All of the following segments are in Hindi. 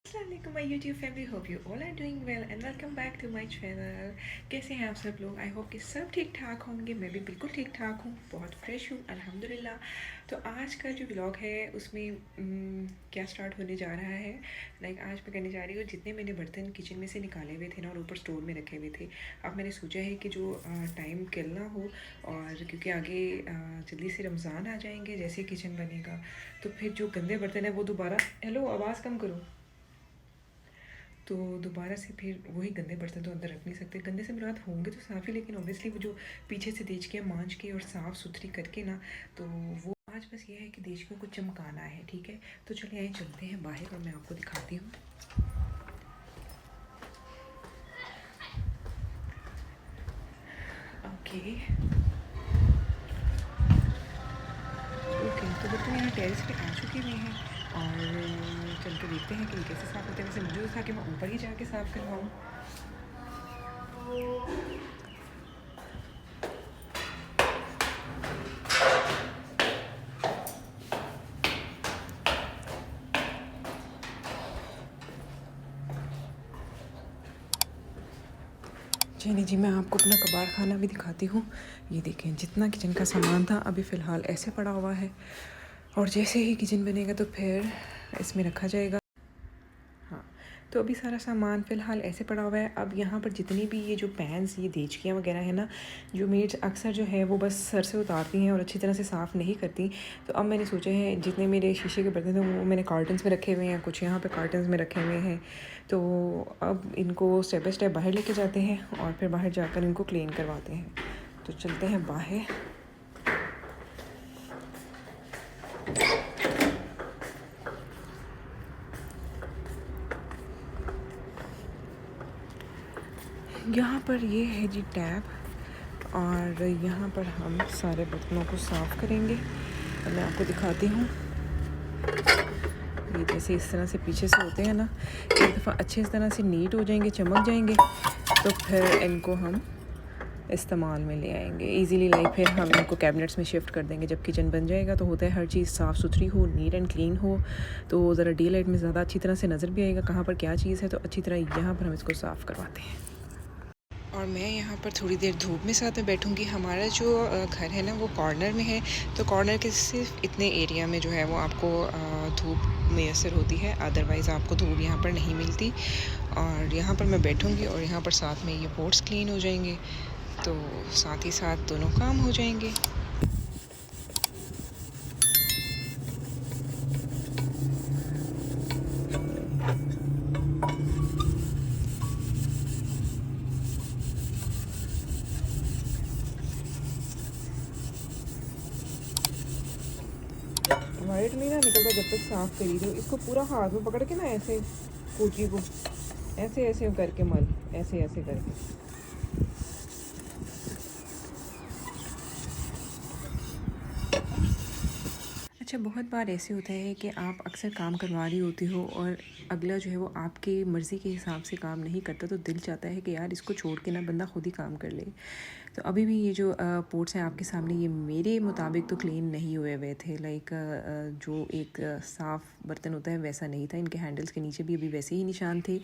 अस्सलाम वालेकुम my YouTube family, hope you all are doing well and welcome back to my channel. कैसे हैं आप सब लोग? आई होप कि सब ठीक ठाक होंगे। मैं भी बिल्कुल ठीक ठाक हूँ, बहुत फ्रेश हूँ अल्हम्दुलिल्लाह। तो आज का जो व्लॉग है उसमें क्या स्टार्ट होने जा रहा है, आज मैं करने जा रही हूँ जितने मैंने बर्तन किचन में से निकाले हुए थे ना और ऊपर स्टोर में रखे हुए थे। अब मैंने सोचा है कि जो टाइम किल ना हो, और क्योंकि आगे जल्दी से रमज़ान आ जाएंगे, जैसे किचन बनेगा तो फिर जो गंदे बर्तन है वो दोबारा, हेलो आवाज़ कम करो, तो दोबारा से फिर वही गंदे बर्तन तो अंदर रख नहीं सकते। गंदे से मुराद होंगे तो साफ़ ही, लेकिन ऑब्वियसली वो जो पीछे से देचकियाँ मांज के और साफ़ सुथरी करके ना, तो वो आज बस ये है कि देचकियों को चमकाना है। ठीक है, तो चलिए आए चलते हैं बाहर और मैं आपको दिखाती हूँ। ओके ओके, तो बर्तन यहाँ टेरेस पे आ चुके हुए हैं और चल के देखते हैं कि कैसे साफ़ होते हैं। वैसे मुझे तो था कि मैं ऊपर ही जाके साफ़ करवाऊँ। चलिए जी, मैं आपको अपना कबाड़ खाना भी दिखाती हूँ। ये देखें, जितना किचन का सामान था अभी फ़िलहाल ऐसे पड़ा हुआ है, और जैसे ही किचन बनेगा तो फिर इसमें रखा जाएगा। हाँ, तो अभी सारा सामान फ़िलहाल ऐसे पड़ा हुआ है। अब यहाँ पर जितनी भी ये जो पैन्स, ये देचकियाँ वगैरह है ना, जो मेड्स अक्सर जो है वो बस सर से उतारती हैं और अच्छी तरह से साफ़ नहीं करती। तो अब मैंने सोचा है जितने मेरे शीशे के बर्तन थे वो मैंने कार्टन्स में रखे हुए हैं, कुछ यहाँ पे कार्टन्स में रखे हुए हैं। तो अब इनको स्टेप बाय स्टेप बाहर लेके जाते हैं और फिर बाहर जाकर इनको क्लीन करवाते हैं। तो चलते हैं बाहर। यहाँ पर ये है जी टैब, और यहाँ पर हम सारे बर्तनों को साफ़ करेंगे। और मैं आपको दिखाती हूँ, ये जैसे इस तरह से पीछे से होते हैं ना, एक दफ़ा अच्छे इस तरह से नीट हो जाएंगे, चमक जाएंगे, तो फिर इनको हम इस्तेमाल में ले आएंगे इजीली। फिर हम इनको कैबिनेट्स में शिफ्ट कर देंगे। जब किचन बन जाएगा तो होता है हर चीज़ साफ़ सुथरी हो, नीट एंड क्लीन हो, तो ज़रा डे लाइट में ज़्यादा अच्छी तरह से नज़र भी आएगा कहाँ पर क्या चीज़ है। तो अच्छी तरह यहाँ पर हम इसको साफ़ करवाते हैं। और मैं यहाँ पर थोड़ी देर धूप में साथ में बैठूँगी। हमारा जो घर है ना वो कॉर्नर में है, तो कॉर्नर के सिर्फ इतने एरिया में जो है वो आपको धूप मैसर होती है, अदरवाइज़ आपको धूप यहाँ पर नहीं मिलती। और यहाँ पर मैं बैठूँगी और यहाँ पर साथ में ये पोर्ट्स क्लीन हो जाएंगे, तो साथ ही साथ दोनों काम हो जाएंगे। वाइट नहीं ना निकलता जब तक साफ़ करी दो। इसको पूरा हाथ में पकड़ के ना ऐसे कूची को ऐसे ऐसे करके मल, ऐसे ऐसे करके। अच्छा, बहुत बार ऐसे होता है कि आप अक्सर काम करवा रही होती हो और अगला जो है वो आपकी मर्ज़ी के हिसाब से काम नहीं करता, तो दिल चाहता है कि यार इसको छोड़ के ना बंदा खुद ही काम कर ले। तो अभी भी ये जो पोर्ट्स हैं आपके सामने, ये मेरे मुताबिक तो क्लीन नहीं हुए हुए थे। जो एक साफ़ बर्तन होता है वैसा नहीं था। इनके हैंडल्स के नीचे भी अभी वैसे ही निशान थे।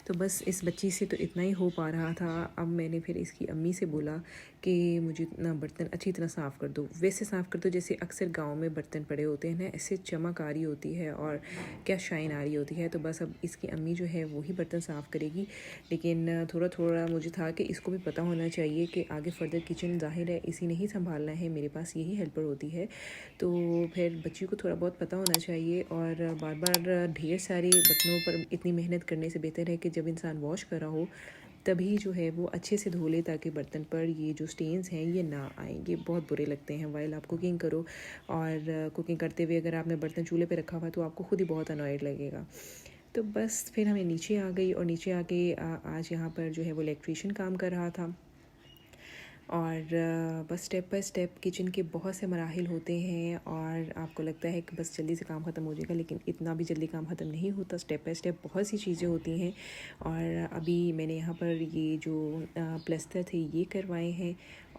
तो बस इस बच्ची से तो इतना ही हो पा रहा था। अब मैंने फिर इसकी अम्मी से बोला कि मुझे इतना बर्तन अच्छी तरह साफ़ कर दो, वैसे साफ़ कर दो जैसे अक्सर गाँव में बर्तन पड़े होते हैं ना, ऐसे चमक आ रही होती है और क्या शाइन आ रही होती है। तो बस अब इसकी अम्मी जो है वही बर्तन साफ़ करेगी। लेकिन थोड़ा थोड़ा मुझे था कि इसको भी पता होना चाहिए कि आगे फर्दर किचन ज़ाहिर है इसी ने ही संभालना है, मेरे पास यही हेल्पर होती है। तो फिर बच्ची को थोड़ा बहुत पता होना चाहिए, और बार बार ढेर सारे बर्तनों पर इतनी मेहनत करने से बेहतर है कि जब इंसान वॉश कर रहा हो तभी जो है वो अच्छे से धो ले, ताकि बर्तन पर ये जो स्टेन्स हैं ये ना आए। ये बहुत बुरे लगते हैं वाइल आप कुकिंग करो, और कुकिंग करते हुए अगर आपने बर्तन चूल्हे पे रखा हुआ है तो आपको खुद ही बहुत अनॉयड लगेगा। तो बस फिर हमें नीचे आ गई, और नीचे आके आज यहाँ पर जो है वो इलेक्ट्रीशियन काम कर रहा था। और बस स्टेप बाय स्टेप किचन के बहुत से मराहिल होते हैं, और आपको लगता है कि बस जल्दी से काम ख़त्म हो जाएगा, लेकिन इतना भी जल्दी काम ख़त्म नहीं होता। स्टेप बाय स्टेप बहुत सी चीज़ें होती हैं। और अभी मैंने यहाँ पर ये जो प्लस्तर थे ये करवाए हैं,